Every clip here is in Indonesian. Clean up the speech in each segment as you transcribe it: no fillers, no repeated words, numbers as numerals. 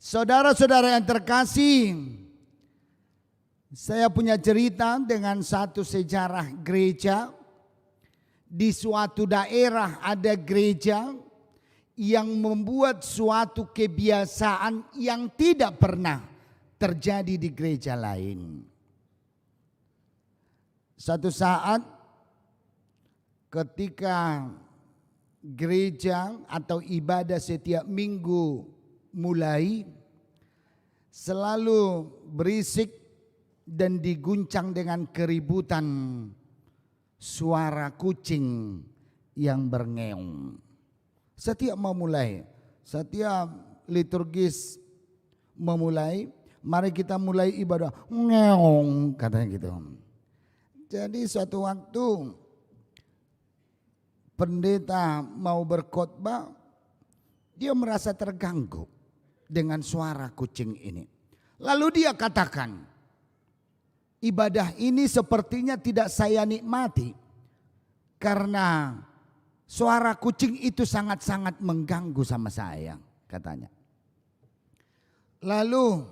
Saudara-saudara yang terkasih, saya punya cerita dengan satu sejarah gereja. Di suatu daerah ada gereja yang membuat suatu kebiasaan yang tidak pernah terjadi di gereja lain. Satu saat ketika gereja atau ibadah setiap minggu mulai, selalu berisik dan diguncang dengan keributan suara kucing yang berngeong. Setiap memulai, setiap liturgis memulai, mari kita mulai ibadah, ngeong katanya gitu. Jadi suatu waktu pendeta mau berkhotbah, dia merasa terganggu dengan suara kucing ini. Lalu dia katakan, ibadah ini sepertinya tidak saya nikmati karena suara kucing itu sangat-sangat mengganggu sama saya, katanya. Lalu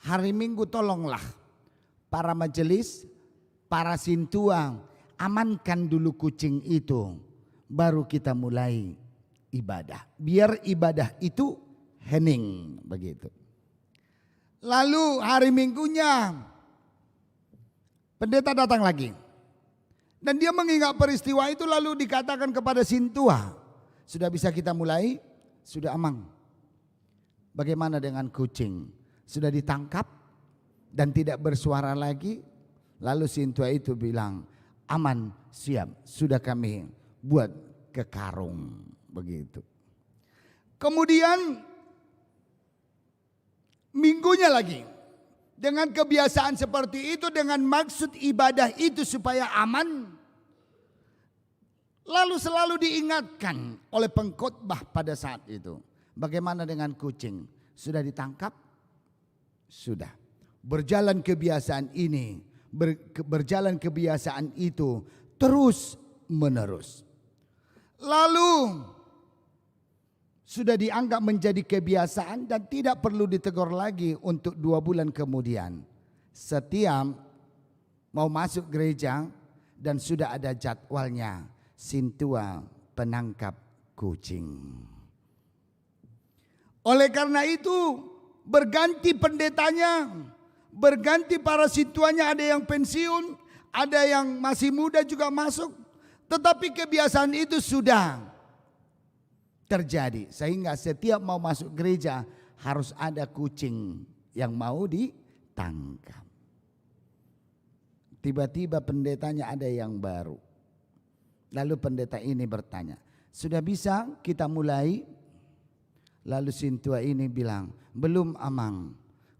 hari Minggu tolonglah para majelis, para sintua, amankan dulu kucing itu, baru kita mulai ibadah. Biar ibadah itu hening begitu. Lalu hari Minggunya pendeta datang lagi. Dan dia mengingat peristiwa itu lalu dikatakan kepada sintua, sudah bisa kita mulai? Sudah aman. Bagaimana dengan kucing? Sudah ditangkap dan tidak bersuara lagi? Lalu sintua itu bilang, aman, siap, sudah kami buat ke karung. Begitu. Kemudian minggunya lagi. Dengan kebiasaan seperti itu, dengan maksud ibadah itu supaya aman, lalu selalu diingatkan oleh pengkhotbah pada saat itu. Bagaimana dengan kucing? Sudah ditangkap? Sudah. Berjalan kebiasaan ini, berjalan kebiasaan itu terus menerus. Lalu sudah dianggap menjadi kebiasaan dan tidak perlu ditegur lagi untuk 2 bulan kemudian. Setiap mau masuk gereja dan sudah ada jadwalnya, sintua penangkap kucing. Oleh karena itu berganti pendetanya, berganti para sintuanya, ada yang pensiun, ada yang masih muda juga masuk. Tetapi kebiasaan itu sudah terjadi sehingga setiap mau masuk gereja harus ada kucing yang mau ditangkap. Tiba-tiba pendetanya ada yang baru. Lalu pendeta ini bertanya, sudah bisa kita mulai? Lalu sintua ini bilang, belum amang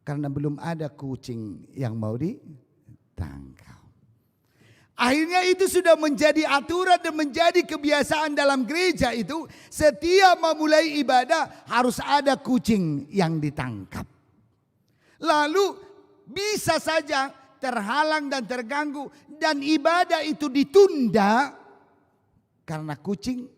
karena belum ada kucing yang mau ditangkap. Akhirnya itu sudah menjadi aturan dan menjadi kebiasaan dalam gereja itu. Setiap memulai ibadah harus ada kucing yang ditangkap. Lalu bisa saja terhalang dan terganggu dan ibadah itu ditunda karena kucing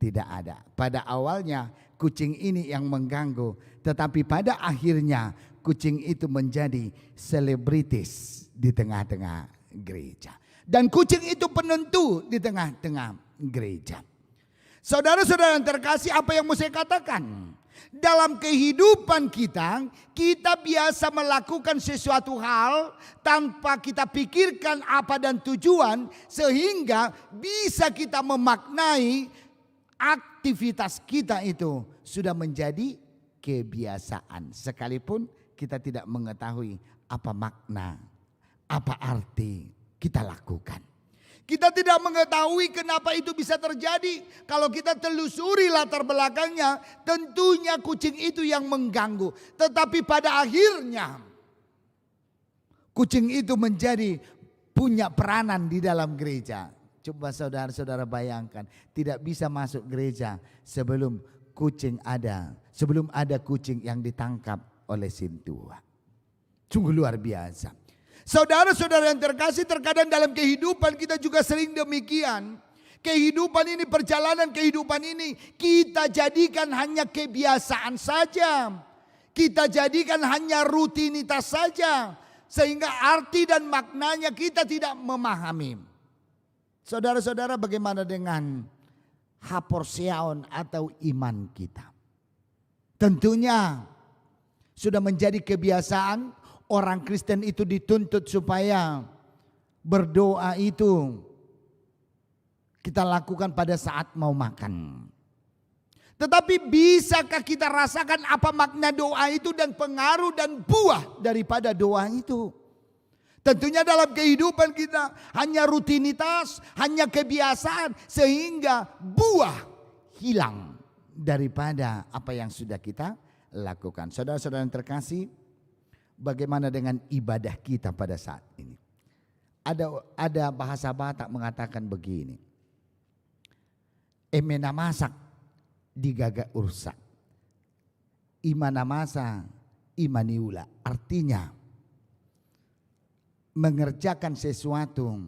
tidak ada. Pada awalnya kucing ini yang mengganggu, tetapi pada akhirnya kucing itu menjadi selebritis di tengah-tengah gereja. Dan kucing itu penentu di tengah-tengah gereja. Saudara-saudara yang terkasih, apa yang mau saya katakan? Dalam kehidupan kita, kita biasa melakukan sesuatu hal tanpa kita pikirkan apa dan tujuan, sehingga bisa kita memaknai aktivitas kita itu sudah menjadi kebiasaan. Sekalipun kita tidak mengetahui apa makna, apa arti kita lakukan. Kita tidak mengetahui kenapa itu bisa terjadi. Kalau kita telusuri latar belakangnya, tentunya kucing itu yang mengganggu. Tetapi pada akhirnya kucing itu menjadi punya peranan di dalam gereja. Coba saudara-saudara bayangkan, tidak bisa masuk gereja sebelum kucing ada. Sebelum ada kucing yang ditangkap oleh sintua. Sungguh luar biasa. Saudara-saudara yang terkasih, terkadang dalam kehidupan kita juga sering demikian. Kehidupan ini, perjalanan kehidupan ini kita jadikan hanya kebiasaan saja. Kita jadikan hanya rutinitas saja. Sehingga arti dan maknanya kita tidak memahami. Saudara-saudara, bagaimana dengan haporseon atau iman kita? Tentunya sudah menjadi kebiasaan orang Kristen itu dituntut supaya berdoa itu kita lakukan pada saat mau makan. Tetapi bisakah kita rasakan apa makna doa itu dan pengaruh dan buah daripada doa itu? Tentunya dalam kehidupan kita hanya rutinitas, hanya kebiasaan sehingga buah hilang daripada apa yang sudah kita lakukan. Saudara-saudara yang terkasih, bagaimana dengan ibadah kita pada saat ini? Ada bahasa Batak mengatakan begini. Emena masak digagak ursak. Imana masa imaniula. Artinya mengerjakan sesuatu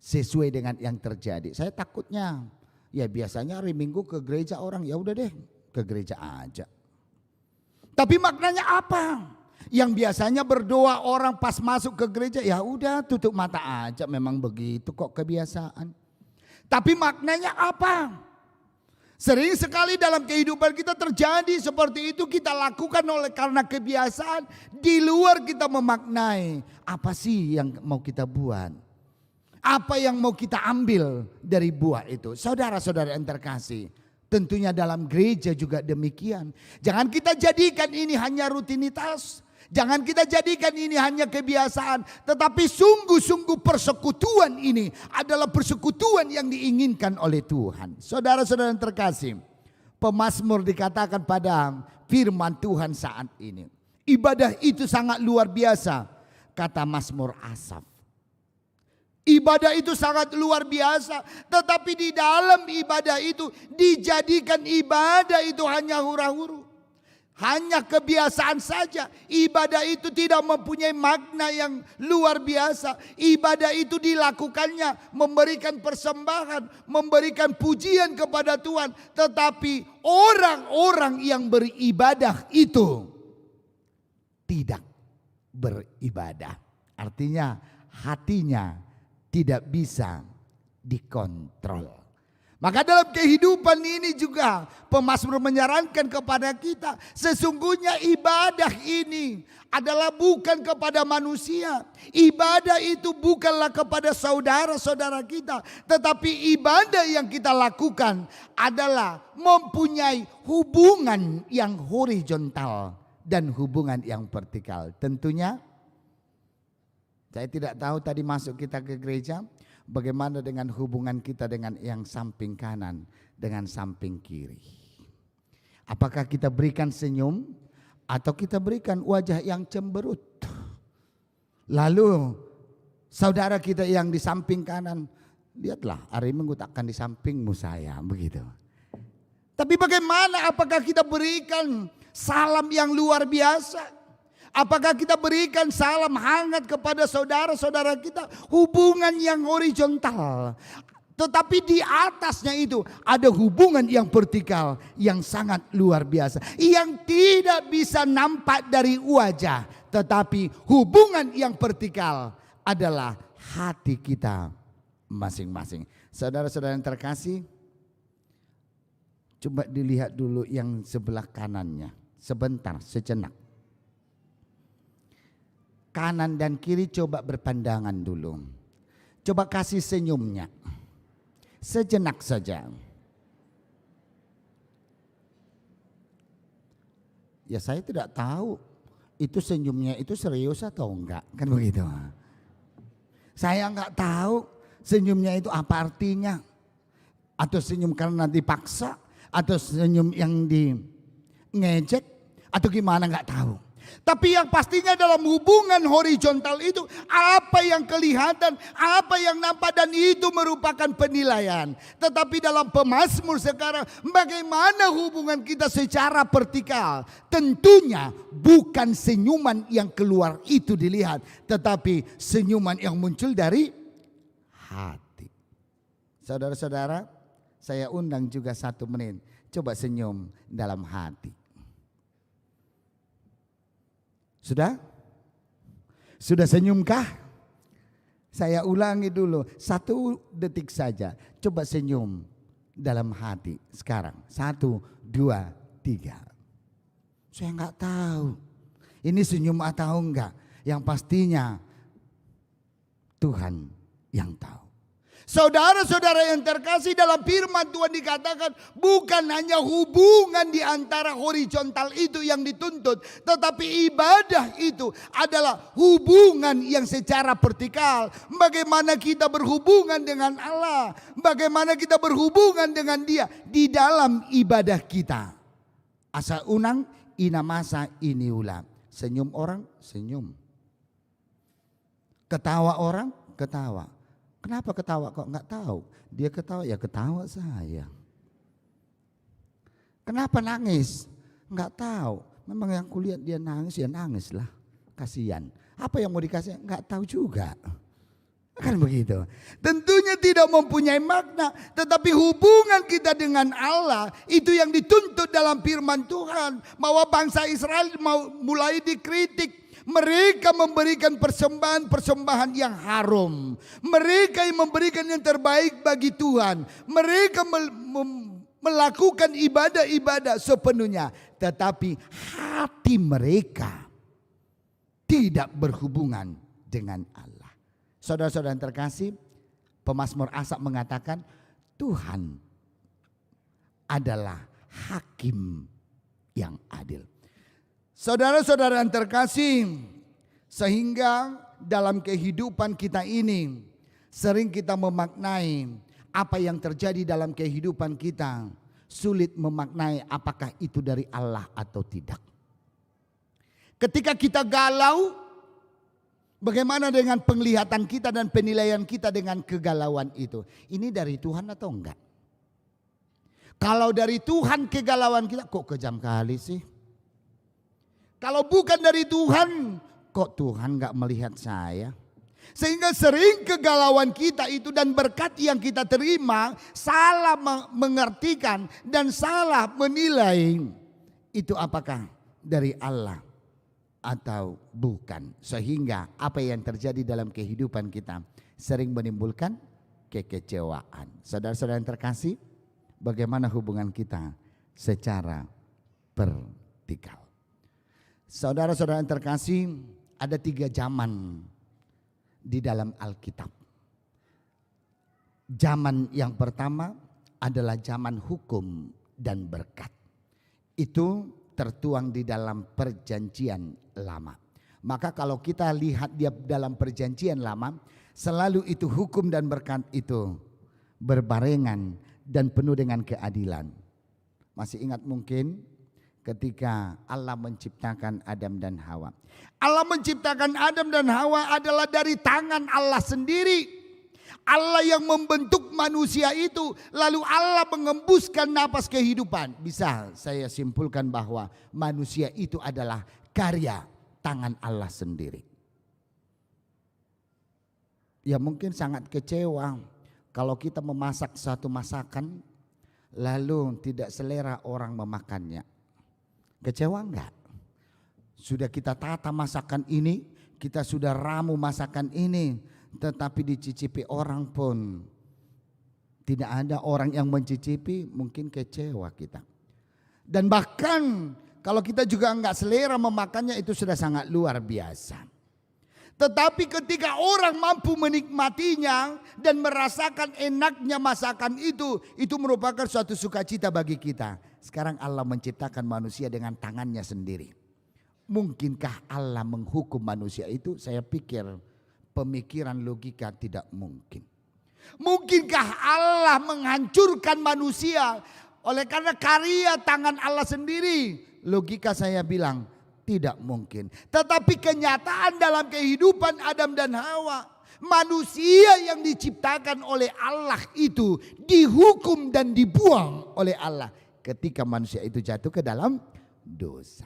sesuai dengan yang terjadi. Saya takutnya ya biasanya hari Minggu ke gereja orang, ya udah deh ke gereja aja. Tapi maknanya apa? Yang biasanya berdoa orang pas masuk ke gereja, ya udah tutup mata aja, memang begitu kok kebiasaan. Tapi maknanya apa? Sering sekali dalam kehidupan kita terjadi seperti itu, kita lakukan karena kebiasaan, di luar kita memaknai apa sih yang mau kita buat. Apa yang mau kita ambil dari buah itu. Saudara-saudara yang terkasih, tentunya dalam gereja juga demikian. Jangan kita jadikan ini hanya rutinitas. Jangan kita jadikan ini hanya kebiasaan, tetapi sungguh-sungguh persekutuan ini adalah persekutuan yang diinginkan oleh Tuhan. Saudara-saudara yang terkasih, pemazmur dikatakan pada firman Tuhan saat ini, ibadah itu sangat luar biasa, kata Mazmur Asaf. Ibadah itu sangat luar biasa, tetapi di dalam ibadah itu dijadikan ibadah itu hanya hura-hura. Hanya kebiasaan saja. Ibadah itu tidak mempunyai makna yang luar biasa. Ibadah itu dilakukannya memberikan persembahan, memberikan pujian kepada Tuhan. Tetapi orang-orang yang beribadah itu tidak beribadah. Artinya hatinya tidak bisa dikontrol. Maka dalam kehidupan ini juga pemazmur menyarankan kepada kita, sesungguhnya ibadah ini adalah bukan kepada manusia. Ibadah itu bukanlah kepada saudara-saudara kita, tetapi ibadah yang kita lakukan adalah mempunyai hubungan yang horizontal dan hubungan yang vertikal. Tentunya saya tidak tahu tadi masuk kita ke gereja, bagaimana dengan hubungan kita dengan yang samping kanan, dengan samping kiri. Apakah kita berikan senyum atau kita berikan wajah yang cemberut? Lalu saudara kita yang di samping kanan, lihatlah hari Minggu takkan di sampingmu saya, begitu. Tapi bagaimana, apakah kita berikan salam yang luar biasa? Apakah kita berikan salam hangat kepada saudara-saudara kita? Hubungan yang horizontal. Tetapi di atasnya itu ada hubungan yang vertikal yang sangat luar biasa. Yang tidak bisa nampak dari wajah. Tetapi hubungan yang vertikal adalah hati kita masing-masing. Saudara-saudara yang terkasih, coba dilihat dulu yang sebelah kanannya. Sebentar, sejenak. Kanan dan kiri coba berpandangan dulu. Coba kasih senyumnya. Sejenak saja. Ya saya tidak tahu itu senyumnya itu serius atau enggak. Kan begitu. Saya enggak tahu senyumnya itu apa artinya. Atau senyum karena dipaksa. Atau senyum yang di ngejek. Atau gimana enggak tahu. Tapi yang pastinya dalam hubungan horizontal itu apa yang kelihatan, apa yang nampak, dan itu merupakan penilaian. Tetapi dalam pemazmur sekarang, bagaimana hubungan kita secara vertikal? Tentunya bukan senyuman yang keluar itu dilihat, tetapi senyuman yang muncul dari hati. Saudara-saudara, saya undang juga 1 menit. Coba senyum dalam hati. Sudah? Sudah senyumkah? Saya ulangi dulu, 1 detik saja. Coba senyum dalam hati sekarang. 1, 2, 3. Saya nggak tahu ini senyum atau enggak. Yang pastinya Tuhan yang tahu. Saudara-saudara yang terkasih, dalam firman Tuhan dikatakan bukan hanya hubungan di antara horizontal itu yang dituntut, tetapi ibadah itu adalah hubungan yang secara vertikal. Bagaimana kita berhubungan dengan Allah, bagaimana kita berhubungan dengan Dia di dalam ibadah kita. Asa unang ina masa ini ulang. Senyum orang, senyum. Ketawa orang, ketawa. Kenapa ketawa kok nggak tahu? Dia ketawa, ya ketawa saya. Kenapa nangis? Nggak tahu. Memang yang kulihat dia nangis, ya nangis lah. Kasihan. Apa yang mau dikasih? Nggak tahu juga. Kan begitu. Tentunya tidak mempunyai makna. Tetapi hubungan kita dengan Allah itu yang dituntut dalam firman Tuhan. Bahwa bangsa Israel mau mulai dikritik. Mereka memberikan persembahan-persembahan yang harum. Mereka yang memberikan yang terbaik bagi Tuhan. Mereka melakukan ibadah-ibadah sepenuhnya. Tetapi hati mereka tidak berhubungan dengan Allah. Saudara-saudara yang terkasih, pemazmur Asaf mengatakan Tuhan adalah hakim yang adil. Saudara-saudara yang terkasih, sehingga dalam kehidupan kita ini sering kita memaknai apa yang terjadi dalam kehidupan kita, sulit memaknai apakah itu dari Allah atau tidak. Ketika kita galau, bagaimana dengan penglihatan kita dan penilaian kita dengan kegalauan itu? Ini dari Tuhan atau enggak? Kalau dari Tuhan kegalauan kita, kok kejam kali sih? Kalau bukan dari Tuhan, kok Tuhan gak melihat saya? Sehingga sering kegalauan kita itu dan berkat yang kita terima salah mengertikan dan salah menilai itu apakah dari Allah atau bukan. Sehingga apa yang terjadi dalam kehidupan kita sering menimbulkan kekecewaan. Saudara-saudara yang terkasih, bagaimana hubungan kita secara vertikal? Saudara-saudara yang terkasih, ada 3 zaman di dalam Alkitab. Zaman yang pertama adalah zaman hukum dan berkat. Itu tertuang di dalam perjanjian lama. Maka kalau kita lihat dia dalam perjanjian lama, selalu itu hukum dan berkat itu berbarengan dan penuh dengan keadilan. Masih ingat mungkin ketika Allah menciptakan Adam dan Hawa. Allah menciptakan Adam dan Hawa adalah dari tangan Allah sendiri. Allah yang membentuk manusia itu, lalu Allah mengembuskan napas kehidupan. Bisa saya simpulkan bahwa manusia itu adalah karya tangan Allah sendiri. Ya mungkin sangat kecewa kalau kita memasak satu masakan lalu tidak selera orang memakannya. Kecewa enggak? Sudah kita tata masakan ini, kita sudah ramu masakan ini, tetapi dicicipi orang pun tidak ada orang yang mencicipi, mungkin kecewa kita. Dan bahkan kalau kita juga enggak selera memakannya itu sudah sangat luar biasa. Tetapi ketika orang mampu menikmatinya dan merasakan enaknya masakan itu merupakan suatu sukacita bagi kita. Sekarang Allah menciptakan manusia dengan tangannya sendiri. Mungkinkah Allah menghukum manusia itu? Saya pikir pemikiran logika tidak mungkin. Mungkinkah Allah menghancurkan manusia oleh karena karya tangan Allah sendiri? Logika saya bilang tidak mungkin. Tetapi kenyataan dalam kehidupan Adam dan Hawa, manusia yang diciptakan oleh Allah itu dihukum dan dibuang oleh Allah ketika manusia itu jatuh ke dalam dosa.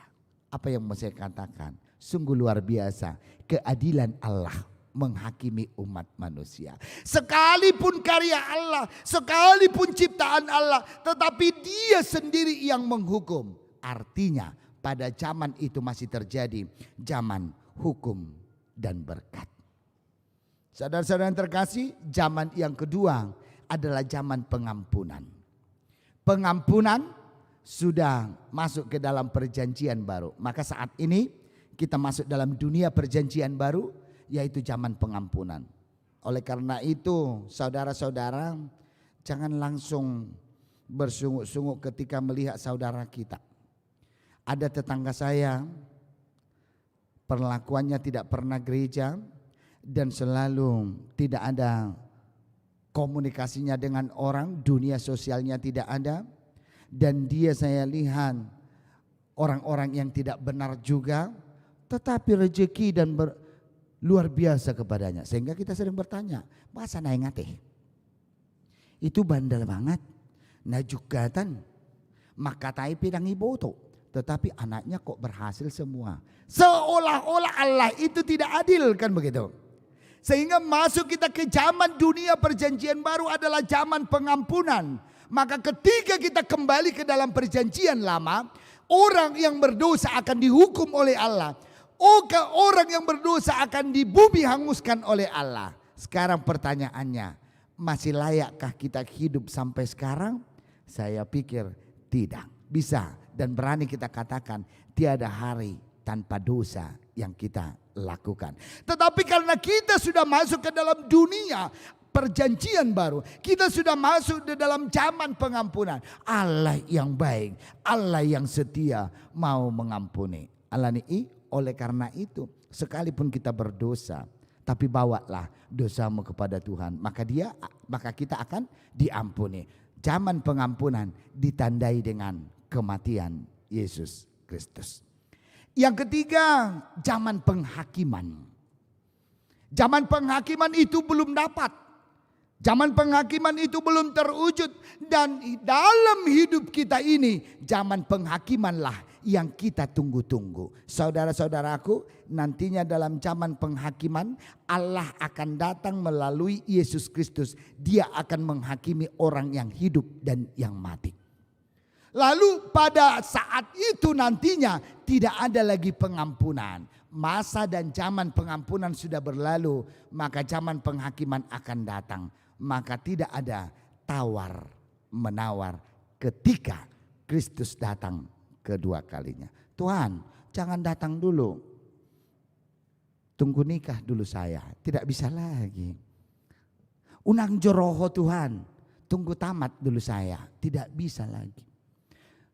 Apa yang mau saya katakan? Sungguh luar biasa keadilan Allah menghakimi umat manusia. Sekalipun karya Allah, sekalipun ciptaan Allah, tetapi Dia sendiri yang menghukum. Artinya pada zaman itu masih terjadi zaman hukum dan berkat. Saudara-saudara yang terkasih, zaman yang kedua adalah zaman pengampunan. Pengampunan sudah masuk ke dalam perjanjian baru. Maka saat ini kita masuk dalam dunia perjanjian baru, yaitu zaman pengampunan. Oleh karena itu saudara-saudara, jangan langsung bersungguh-sungguh ketika melihat saudara kita. Ada tetangga saya, perlakuannya tidak pernah gereja dan selalu tidak ada komunikasinya dengan orang, dunia sosialnya tidak ada. Dan dia saya lihat orang-orang yang tidak benar juga, tetapi rezeki dan luar biasa kepadanya. Sehingga kita sering bertanya, masa naik ngate? Itu bandel banget. Nah jugatan, makatai pidang iboto. Tetapi anaknya kok berhasil semua. Seolah-olah Allah itu tidak adil, kan begitu. Sehingga masuk kita ke zaman dunia perjanjian baru adalah zaman pengampunan. Maka ketika kita kembali ke dalam perjanjian lama, orang yang berdosa akan dihukum oleh Allah. Orang yang berdosa akan di bumi hanguskan oleh Allah. Sekarang pertanyaannya, masih layakkah kita hidup sampai sekarang? Saya pikir tidak. Bisa dan berani kita katakan tiada hari tanpa dosa yang kita lakukan. Tetapi karena kita sudah masuk ke dalam dunia perjanjian baru, kita sudah masuk di dalam zaman pengampunan. Allah yang baik, Allah yang setia mau mengampuni. Allah ini oleh karena itu sekalipun kita berdosa, tapi bawalah dosamu kepada Tuhan, maka kita akan diampuni. Zaman pengampunan ditandai dengan kematian Yesus Kristus. Yang ketiga, zaman penghakiman. Zaman penghakiman itu belum dapat. Zaman penghakiman itu belum terwujud. Dan dalam hidup kita ini, zaman penghakimanlah yang kita tunggu-tunggu. Saudara-saudaraku, nantinya dalam zaman penghakiman Allah akan datang melalui Yesus Kristus. Dia akan menghakimi orang yang hidup dan yang mati. Lalu pada saat itu nantinya tidak ada lagi pengampunan. Masa dan zaman pengampunan sudah berlalu, maka zaman penghakiman akan datang. Maka tidak ada tawar menawar ketika Kristus datang kedua kalinya. Tuhan, jangan datang dulu. Tunggu nikah dulu saya. Tidak bisa lagi. Unang joroho Tuhan, tunggu tamat dulu saya. Tidak bisa lagi.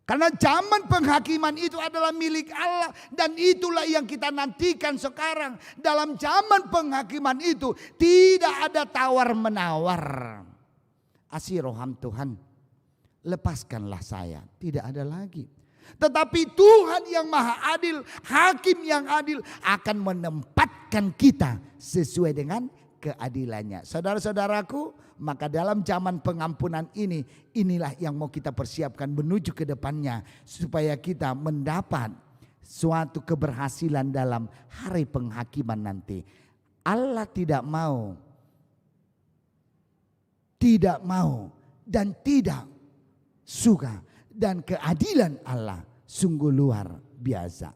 Karena zaman penghakiman itu adalah milik Allah. Dan itulah yang kita nantikan sekarang. Dalam zaman penghakiman itu tidak ada tawar menawar. Asiroham Tuhan, lepaskanlah saya. Tidak ada lagi. Tetapi Tuhan yang maha adil, hakim yang adil akan menempatkan kita sesuai dengan keadilannya. Saudara-saudaraku, maka dalam zaman pengampunan ini, inilah yang mau kita persiapkan menuju ke depannya. Supaya kita mendapat suatu keberhasilan dalam hari penghakiman nanti. Allah tidak mau dan tidak suka. Dan keadilan Allah sungguh luar biasa.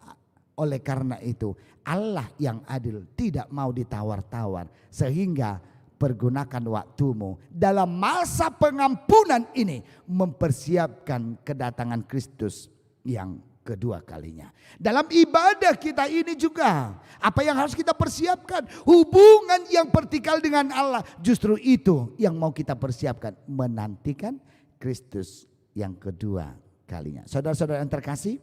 Oleh karena itu Allah yang adil tidak mau ditawar-tawar. Sehingga pergunakan waktumu dalam masa pengampunan ini mempersiapkan kedatangan Kristus yang kedua kalinya. Dalam ibadah kita ini juga apa yang harus kita persiapkan? Hubungan yang vertikal dengan Allah. Justru itu yang mau kita persiapkan. Menantikan Kristus yang kedua kalinya. Saudara-saudara yang terkasih,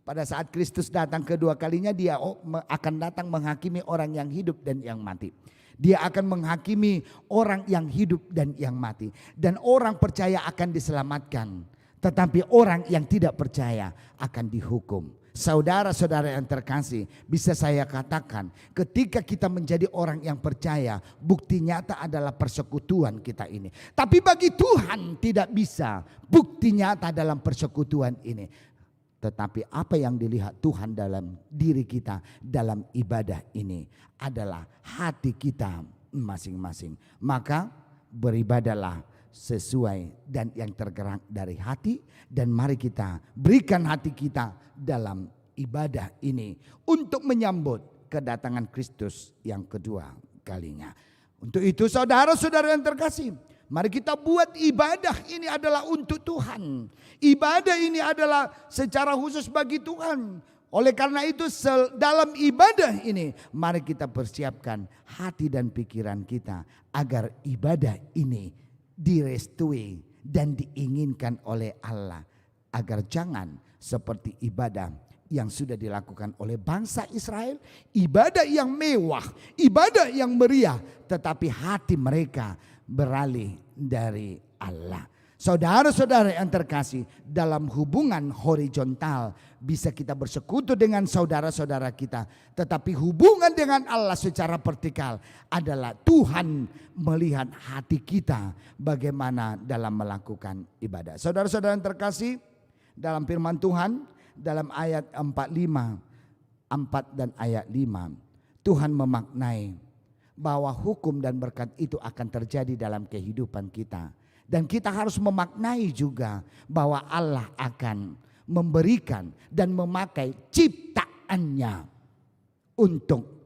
pada saat Kristus datang kedua kalinya, dia akan datang menghakimi orang yang hidup dan yang mati. Dia akan menghakimi orang yang hidup dan yang mati. Dan orang percaya akan diselamatkan. Tetapi orang yang tidak percaya akan dihukum. Saudara-saudara yang terkasih, bisa saya katakan ketika kita menjadi orang yang percaya, bukti nyata adalah persekutuan kita ini. Tapi bagi Tuhan tidak bisa bukti nyata dalam persekutuan ini. Tetapi apa yang dilihat Tuhan dalam diri kita dalam ibadah ini adalah hati kita masing-masing. Maka beribadahlah sesuai dan yang tergerak dari hati. Dan mari kita berikan hati kita dalam ibadah ini untuk menyambut kedatangan Kristus yang kedua kalinya. Untuk itu saudara-saudara yang terkasih, mari kita buat ibadah ini adalah untuk Tuhan. Ibadah ini adalah secara khusus bagi Tuhan. Oleh karena itu dalam ibadah ini mari kita persiapkan hati dan pikiran kita agar ibadah ini direstui dan diinginkan oleh Allah. Agar jangan seperti ibadah yang sudah dilakukan oleh bangsa Israel. Ibadah yang mewah, ibadah yang meriah, tetapi hati mereka beralih dari Allah. Saudara-saudara yang terkasih, dalam hubungan horizontal bisa kita bersekutu dengan saudara-saudara kita. Tetapi hubungan dengan Allah secara vertikal adalah Tuhan melihat hati kita bagaimana dalam melakukan ibadah. Saudara-saudara yang terkasih, dalam firman Tuhan dalam ayat 45, 4 dan ayat 5, Tuhan memaknai bahwa hukum dan berkat itu akan terjadi dalam kehidupan kita. Dan kita harus memaknai juga bahwa Allah akan memberikan dan memakai ciptaannya untuk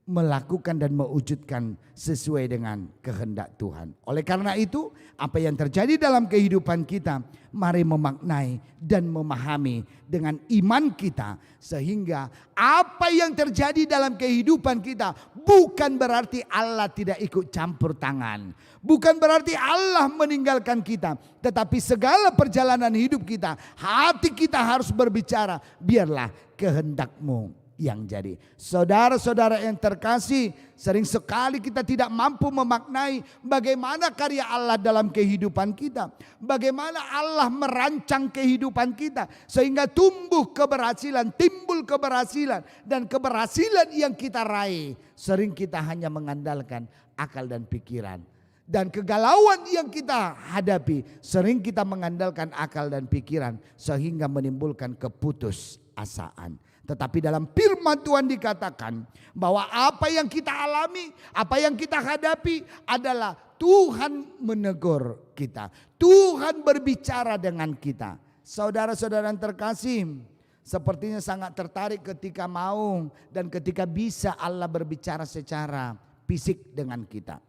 melakukan dan mewujudkan sesuai dengan kehendak Tuhan. Oleh karena itu, apa yang terjadi dalam kehidupan kita, mari memaknai dan memahami dengan iman kita. Sehingga apa yang terjadi dalam kehidupan kita bukan berarti Allah tidak ikut campur tangan. Bukan berarti Allah meninggalkan kita. Tetapi segala perjalanan hidup kita, hati kita harus berbicara, biarlah kehendak-Mu yang jadi. Saudara-saudara yang terkasih, sering sekali kita tidak mampu memaknai bagaimana karya Allah dalam kehidupan kita. Bagaimana Allah merancang kehidupan kita sehingga tumbuh keberhasilan, timbul keberhasilan, dan keberhasilan yang kita raih sering kita hanya mengandalkan akal dan pikiran. Dan kegalauan yang kita hadapi sering kita mengandalkan akal dan pikiran sehingga menimbulkan keputusasaan. Tetapi dalam firman Tuhan dikatakan bahwa apa yang kita alami, apa yang kita hadapi adalah Tuhan menegur kita. Tuhan berbicara dengan kita. Saudara-saudara yang terkasih, sepertinya sangat tertarik ketika mau dan ketika bisa Allah berbicara secara fisik dengan kita.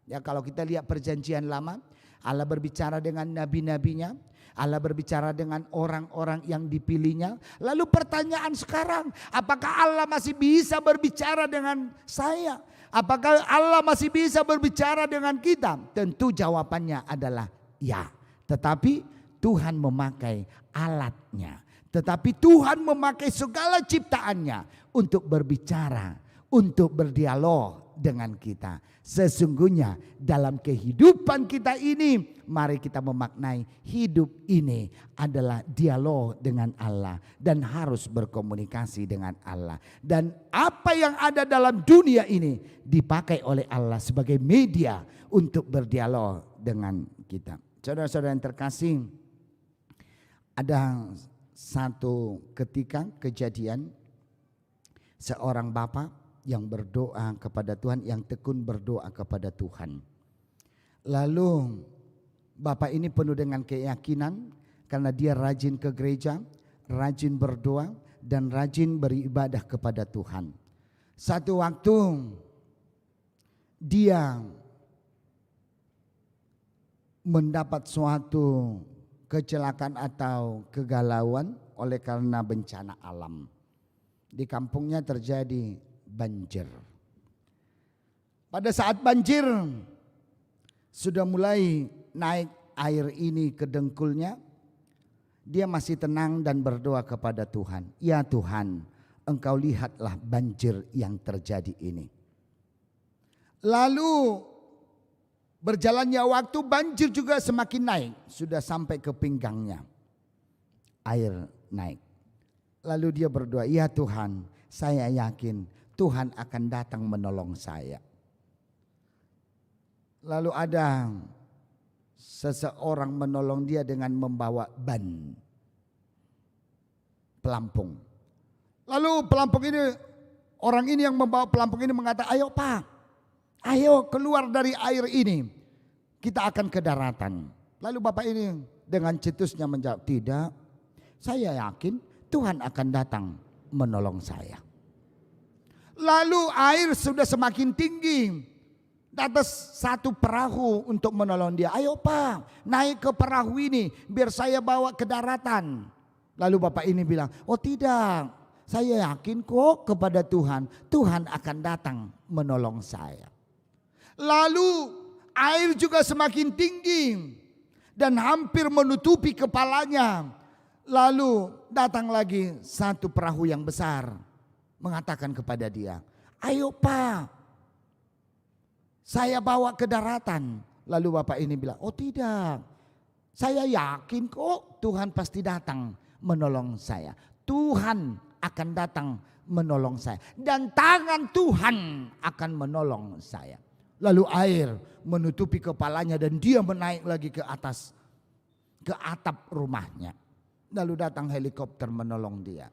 Ya, kalau kita lihat perjanjian lama, Allah berbicara dengan nabi-nabinya. Allah berbicara dengan orang-orang yang dipilihnya. Lalu pertanyaan sekarang, apakah Allah masih bisa berbicara dengan saya? Apakah Allah masih bisa berbicara dengan kita? Tentu jawabannya adalah ya. Tetapi Tuhan memakai alatnya. Tetapi Tuhan memakai segala ciptaannya untuk berbicara, untuk berdialog dengan kita. Sesungguhnya dalam kehidupan kita ini, mari kita memaknai hidup ini adalah dialog dengan Allah dan harus berkomunikasi dengan Allah. Dan apa yang ada dalam dunia ini dipakai oleh Allah sebagai media untuk berdialog dengan kita. Saudara-saudara yang terkasih, ada satu ketika kejadian seorang bapak yang berdoa kepada Tuhan, yang tekun berdoa kepada Tuhan. Lalu bapak ini penuh dengan keyakinan karena dia rajin ke gereja, rajin berdoa, dan rajin beribadah kepada Tuhan. Satu waktu dia mendapat suatu kecelakaan atau kegalauan oleh karena bencana alam. Di kampungnya terjadi banjir. Pada saat banjir sudah mulai naik air ini ke dengkulnya, dia masih tenang dan berdoa kepada Tuhan. Ya Tuhan, Engkau lihatlah banjir yang terjadi ini. Lalu berjalannya waktu, banjir juga semakin naik, sudah sampai ke pinggangnya. Air naik. Lalu dia berdoa, ya Tuhan, saya yakin Tuhan akan datang menolong saya. Lalu ada seseorang menolong dia dengan membawa ban pelampung. Lalu pelampung ini, orang ini yang membawa pelampung ini mengatakan, ayo Pak, ayo keluar dari air ini, kita akan ke daratan. Lalu bapak ini dengan cetusnya menjawab, tidak, saya yakin Tuhan akan datang menolong saya. Lalu air sudah semakin tinggi. Datang satu perahu untuk menolong dia. Ayo Pak, naik ke perahu ini biar saya bawa ke daratan. Lalu bapak ini bilang, oh tidak, saya yakin kok kepada Tuhan. Tuhan akan datang menolong saya. Lalu air juga semakin tinggi dan hampir menutupi kepalanya. Lalu datang lagi satu perahu yang besar mengatakan kepada dia, ayo Pak, saya bawa ke daratan. Lalu bapak ini bilang, oh tidak, saya yakin kok Tuhan pasti datang menolong saya. Tuhan akan datang menolong saya. Dan tangan Tuhan akan menolong saya. Lalu air menutupi kepalanya dan dia menaik lagi ke atas, ke atap rumahnya. Lalu datang helikopter menolong dia.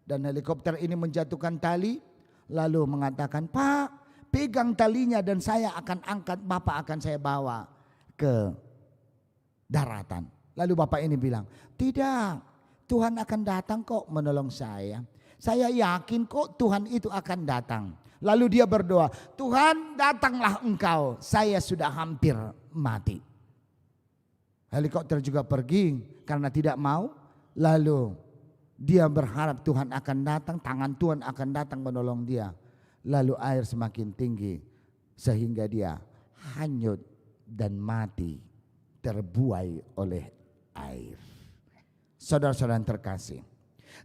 Dan helikopter ini menjatuhkan tali. Lalu mengatakan, Pak, pegang talinya dan saya akan angkat, Bapak akan saya bawa ke daratan. Lalu bapak ini bilang, tidak, Tuhan akan datang kok menolong saya. Saya yakin kok Tuhan itu akan datang. Lalu dia berdoa, Tuhan datanglah engkau, saya sudah hampir mati. Helikopter juga pergi karena tidak mau. Lalu dia berharap Tuhan akan datang, tangan Tuhan akan datang menolong dia. Lalu air semakin tinggi sehingga dia hanyut dan mati terbuai oleh air. Saudara-saudara yang terkasih,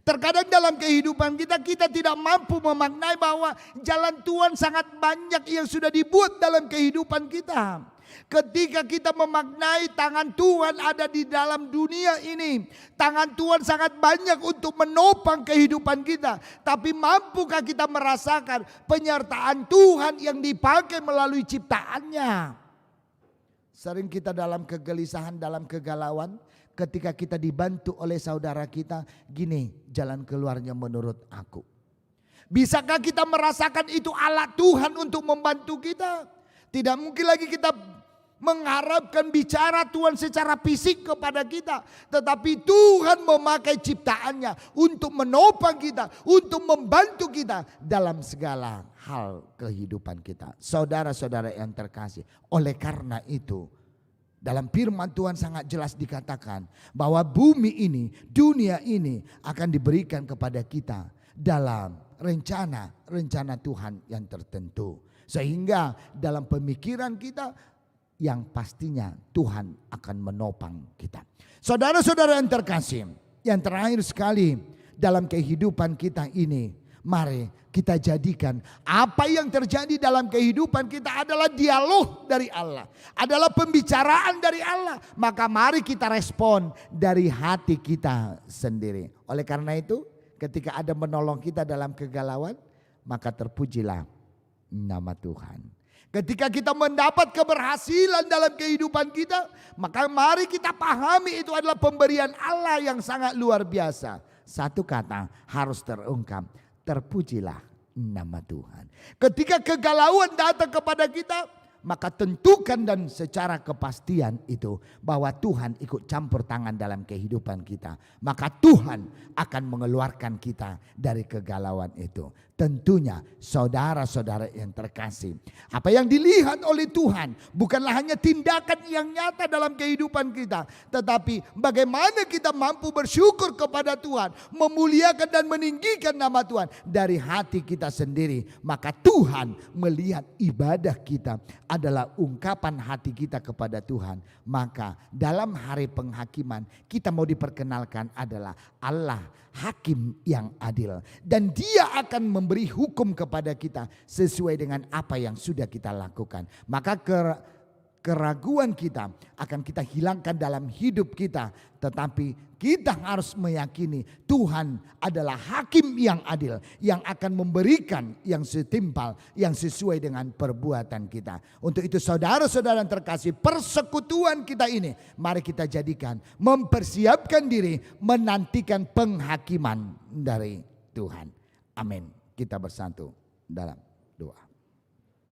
terkadang dalam kehidupan kita tidak mampu memaknai bahwa jalan Tuhan sangat banyak yang sudah dibuat dalam kehidupan kita. Ketika kita memaknai tangan Tuhan ada di dalam dunia ini, tangan Tuhan sangat banyak untuk menopang kehidupan kita. Tapi mampukah kita merasakan penyertaan Tuhan yang dipakai melalui ciptaannya? Sering kita dalam kegelisahan, dalam kegalauan, ketika kita dibantu oleh saudara kita, gini jalan keluarnya menurut aku. Bisakah kita merasakan itu alat Tuhan untuk membantu kita? Tidak mungkin lagi kita mengharapkan bicara Tuhan secara fisik kepada kita. Tetapi Tuhan memakai ciptaannya untuk menopang kita, untuk membantu kita dalam segala hal kehidupan kita. Saudara-saudara yang terkasih, oleh karena itu dalam firman Tuhan sangat jelas dikatakan bahwa bumi ini, dunia ini akan diberikan kepada kita dalam rencana Tuhan yang tertentu. Sehingga dalam pemikiran kita yang pastinya Tuhan akan menopang kita. Saudara-saudara yang terkasih, yang terakhir sekali dalam kehidupan kita ini, mari kita jadikan apa yang terjadi dalam kehidupan kita adalah dialog dari Allah, adalah pembicaraan dari Allah. Maka mari kita respon dari hati kita sendiri. Oleh karena itu, ketika ada menolong kita dalam kegalauan, maka terpujilah nama Tuhan. Ketika kita mendapat keberhasilan dalam kehidupan kita, maka mari kita pahami itu adalah pemberian Allah yang sangat luar biasa. Satu kata harus terungkap, terpujilah nama Tuhan. Ketika kegalauan datang kepada kita, maka tentukan dan secara kepastian itu bahwa Tuhan ikut campur tangan dalam kehidupan kita. Maka Tuhan akan mengeluarkan kita dari kegalauan itu. Tentunya saudara-saudara yang terkasih, apa yang dilihat oleh Tuhan bukanlah hanya tindakan yang nyata dalam kehidupan kita, tetapi bagaimana kita mampu bersyukur kepada Tuhan, memuliakan dan meninggikan nama Tuhan dari hati kita sendiri. Maka Tuhan melihat ibadah kita adalah ungkapan hati kita kepada Tuhan. Maka dalam hari penghakiman kita mau diperkenalkan adalah Allah hakim yang adil, dan Dia akan memberi hukum kepada kita sesuai dengan apa yang sudah kita lakukan. Maka keraguan kita akan kita hilangkan dalam hidup kita, tetapi kita harus meyakini Tuhan adalah hakim yang adil, yang akan memberikan yang setimpal, yang sesuai dengan perbuatan kita. Untuk itu saudara-saudara yang terkasih, persekutuan kita ini mari kita jadikan mempersiapkan diri menantikan penghakiman dari Tuhan. Amin. Kita bersatu dalam